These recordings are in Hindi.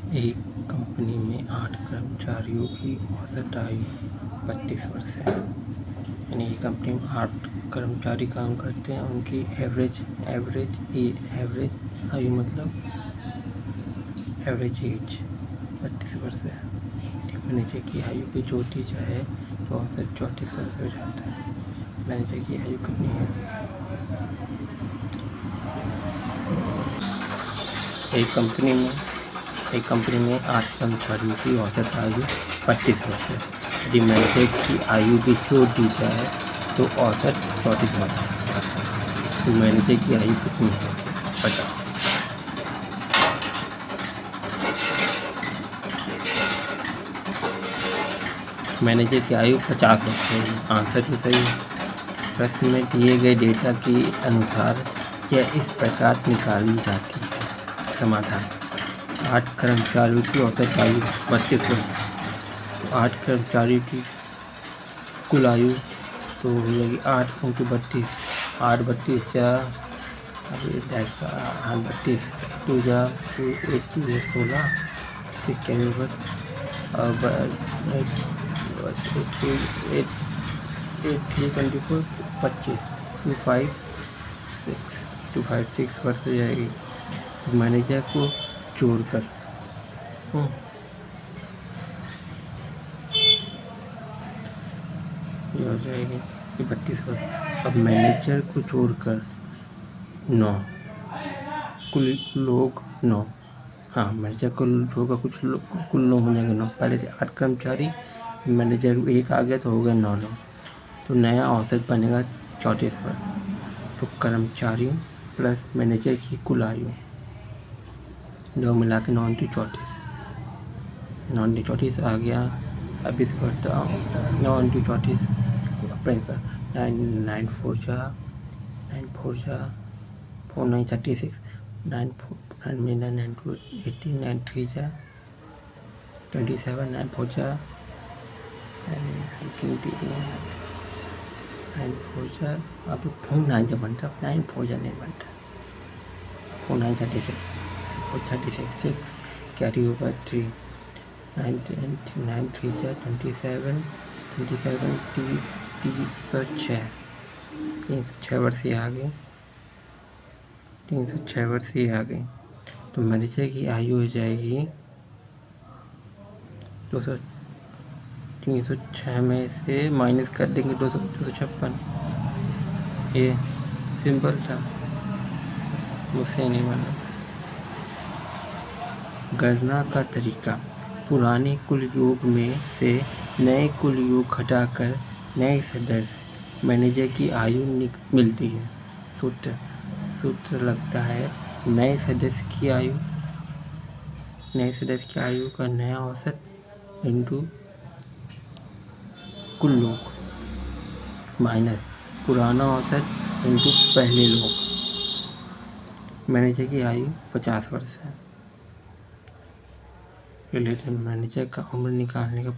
एक कंपनी में 8 कर्मचारियों की औसत आयु 32 वर्ष है। यानी एक कंपनी में 8 कर्मचारी काम करते हैं, उनकी एवरेज आयु मतलब एवरेज एज 32 वर्ष है। मैनेजर की आयु पे जोड़ी जाए तो औसत 34 वर्ष हो जाता है। मैनेजर की आयु कितनी है? एक कंपनी में 8 कर्मचारियों की औसत आयु 32 वर्ष है। यदि मैनेजर की आयु भी जोड़ दी जाए तो औसत 34 वर्ष है। तो मैनेजर की आयु कितनी है? 50। मैनेजर की आयु 50 वर्ष है। आंसर तो सही है। प्रश्न में दिए गए डेटा के अनुसार यह इस प्रकार निकाली जाती है। समाधान: 8 कर्मचारियों की औसत आयु 32 वर्ष। 8 कर्मचारियों की कुल आयु तो हो जाएगी 8 × 32। 8 32 जा 32 2 जा 2 8 2 है 16 6 के ऊपर और 8 3 24 25 256 वर्ष हो जाएगी। तो मैनेजर को जोड़कर ये हो जाएगी 32 वर्ष। अब मैनेजर को जोड़कर 9 कुल लोग 9। हाँ, मैनेजर को जोड़कर कुल 9 हो जाएंगे 9। पहले 8 कर्मचारी, मैनेजर एक आ गया तो हो गया 9 लोग। तो नया औसत बनेगा 34 वर्ष। तो कर्मचारियों प्लस मैनेजर की कुल आयु दो मिला के 9 × 34। 9 × 34 आ गया। अब इसको 9 × 34 अप्लाई कर 9 4 जा 4 9 36 9 4 9 2 18 9 3 जा 27 9 4 जा 9 4 जा अब 4 9 जा बनता 9 4 जा नहीं बनता 4 9 36 4 36 6 कैरी ओवर 3 9 3 जा 27 30 306 306 वर्ष ही आ गई। 306 वर्ष ही आ गई। तो मैनेजर की आयु हो जाएगी 306 में से माइनस कर देंगे 256। ये सिंपल था, मुझसे नहीं बना। गणना का तरीका: पुराने कुल योग में से नए कुल योग घटाकर नए सदस्य मैनेजर की आयु मिलती है। सूत्र लगता है नए सदस्य की आयु का नया औसत इंटू कुल लोग माइनस पुराना औसत इंटू पहले लोग। मैनेजर की आयु 50 वर्ष है। मैनेजर का उम्र निकालने का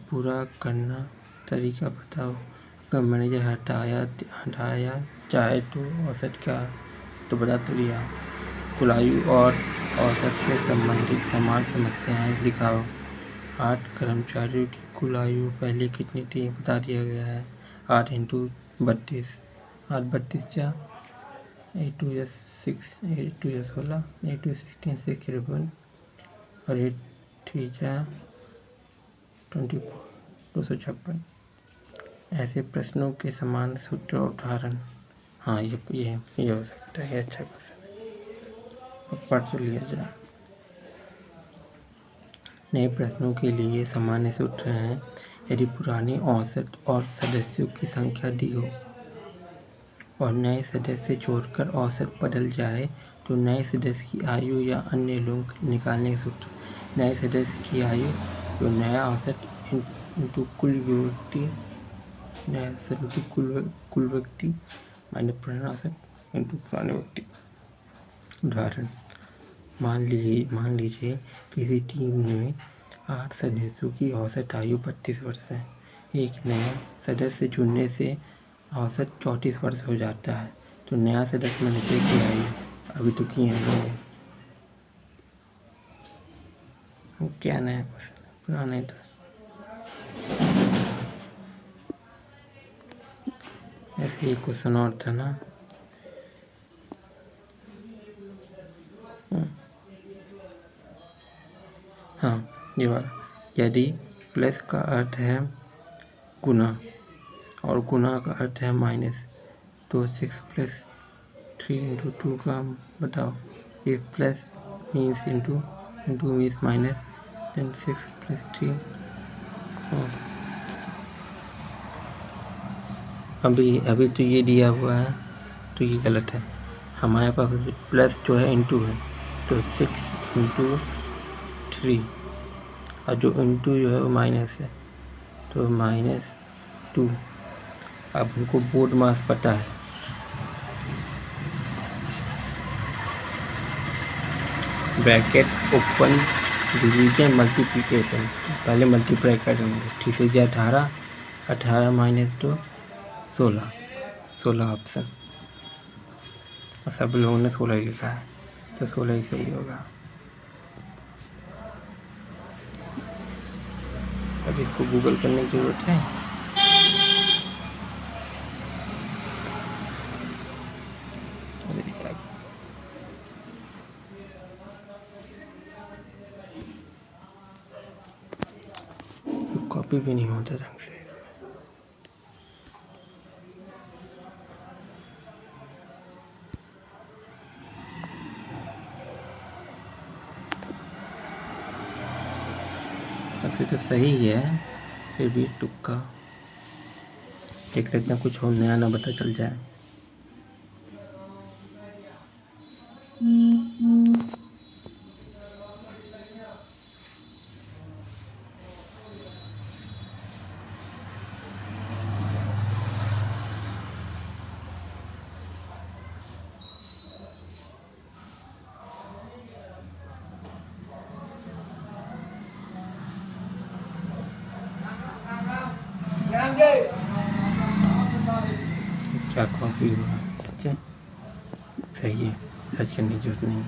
पूरा करना तरीका बताओ। अगर मैनेजर हटाया चाहे तो औसत क्या तो बता तो दिया। कुल आयु और औसत से संबंधित समान समस्याएं लिखाओ। 8 कर्मचारियों की कुल आयु पहले कितनी थी बता दिया गया है। 8 × 32 8 32 जा 8 2 6 8 2 16 8 2 16 6 के रूप और 8 3 जा 24 256। ऐसे प्रश्नों के समान सूत्र और उदाहरण। हाँ, ये हो सकता है। अच्छा क्वेश्चन पढ़ तो लिया जाए। नए प्रश्नों के लिए सामान्य सूत्र हैं: यदि पुराने औसत और सदस्यों की संख्या दी हो और नए सदस्य जोड़कर औसत बदल जाए तो नए सदस्य की आयु या अन्य लोग निकालने का सूत्र। नए सदस्य की आयु तो नया औसत इंटू कुल व्यक्ति, नया औसत इंटू कुल व्यक्ति माइनस पुराना औसत इंटू पुराने व्यक्ति। उदाहरण: मान लीजिए किसी टीम में 8 सदस्यों की औसत आयु 32 वर्ष है। एक नया सदस्य जुड़ने से औसत 34 वर्ष हो जाता है। तो नया सदस्य मैनेजर की आयु अभी तो किए हैं क्या नया क्वेश्चन है, पुराना ही था। ऐसे ही क्वेश्चन और था ना। हाँ, ये वाला, यदि प्लस का अर्थ है गुना और गुना का अर्थ है माइनस, तो 6 + 3 × 2 का बताओ। If plus means into means minus, then 6 + 3। अभी तो ये दिया हुआ है तो ये गलत है। हमारे पास प्लस जो है इंटू है, तो 6 × 3, और जो इंटू जो है वो माइनस है, तो -2। अब हमको बोर्ड मास पता है, ब्रैकेट ओपन, डिवीजन, मल्टीप्लिकेशन, पहले मल्टीप्लाई करेंगे ठीक से। 18 -2 16 ऑप्शन, और सब लोगों ने 16 ही लिखा है, तो 16 ही सही होगा। अब इसको गूगल करने की जरूरत है। कॉपी भी नहीं होता ढंग से। वैसे तो सही है, फिर भी तुक्का, देख लेते हैं कुछ और नया ना पता चल जाए। क्या कॉपी हुआ, सही है, सर्च करने की जरूरत नहीं।